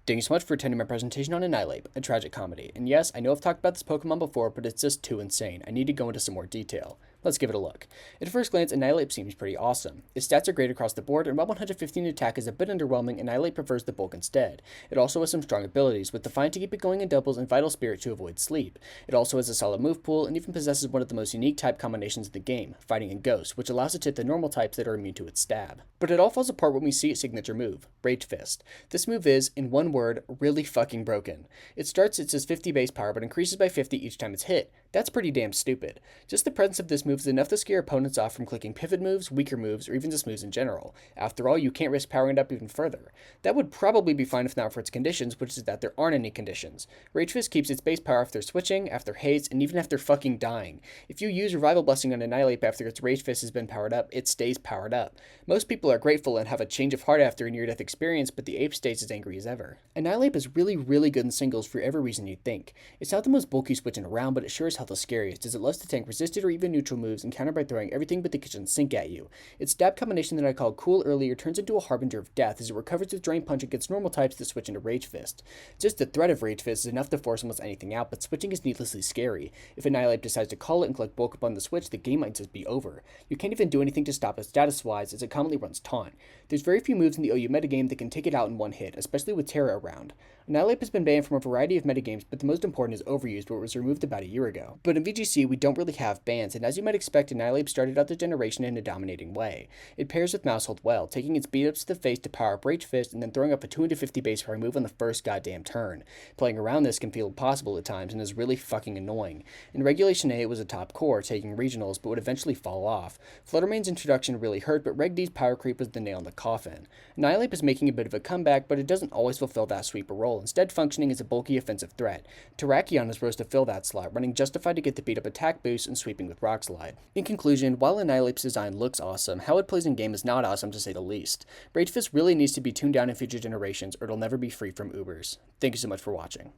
Thank you so much for attending my presentation on Annihilape, a tragic comedy. And yes, I know I've talked about this Pokemon before, but it's just too insane. I need to go into some more detail. Let's give it a look. At first glance, Annihilape seems pretty awesome. Its stats are great across the board, and while 115 attack is a bit underwhelming, Annihilape prefers the bulk instead. It also has some strong abilities, with Defiant to keep it going in doubles and Vital Spirit to avoid sleep. It also has a solid move pool, and even possesses one of the most unique type combinations of the game, Fighting and Ghost, which allows it to hit the normal types that are immune to its stab. But it all falls apart when we see its signature move, Rage Fist. This move is, in one word, really fucking broken. It starts at its 50 base power, but increases by 50 each time it's hit. That's pretty damn stupid. Just the presence of this move is enough to scare opponents off from clicking pivot moves, weaker moves, or even just moves in general. After all, you can't risk powering it up even further. That would probably be fine if not for its conditions, which is that there aren't any conditions. Rage Fist keeps its base power after switching, after haste, and even after fucking dying. If you use Revival Blessing on Annihilape after its Rage Fist has been powered up, it stays powered up. Most people are grateful and have a change of heart after a near-death experience, but the ape stays as angry as ever. Annihilape is really good in singles for every reason you'd think. It's not the most bulky switching around, but it sure as hell the scariest, as it loves to tank resisted or even neutral moves and counter by throwing everything but the kitchen sink at you. Its stab combination that I called cool earlier turns into a harbinger of death as it recovers with Drain Punch against normal types to switch into Rage Fist. Just the threat of Rage Fist is enough to force almost anything out, but switching is needlessly scary. If Annihilape decides to call it and click bulk up on the switch, the game might just be over. You can't even do anything to stop it status-wise, as it commonly runs Taunt. There's very few moves in the OU metagame that can take it out in one hit, especially with Terra around. Annihilape has been banned from a variety of metagames, but the most important is Overused, where it was removed about a year ago. But in VGC, we don't really have bans, and as you might expect, Annihilape started out the generation in a dominating way. It pairs with Mousehold well, taking its beat-ups to the face to power up Rage Fist, and then throwing up a 250 base power move on the first goddamn turn. Playing around this can feel impossible at times, and is really fucking annoying. In Regulation A, it was a top core, taking regionals, but would eventually fall off. Fluttermane's introduction really hurt, but Reg D's power creep was the nail in the coffin. Annihilape is making a bit of a comeback, but it doesn't always fulfill that sweeper role, instead functioning as a bulky offensive threat. Terrakion is rose to fill that slot, running Justified to get the beat-up attack boost and sweeping with Rock Slide. In conclusion, while Annihilape's design looks awesome, how it plays in game is not awesome to say the least. Rage Fist really needs to be tuned down in future generations, or it'll never be free from Ubers. Thank you so much for watching.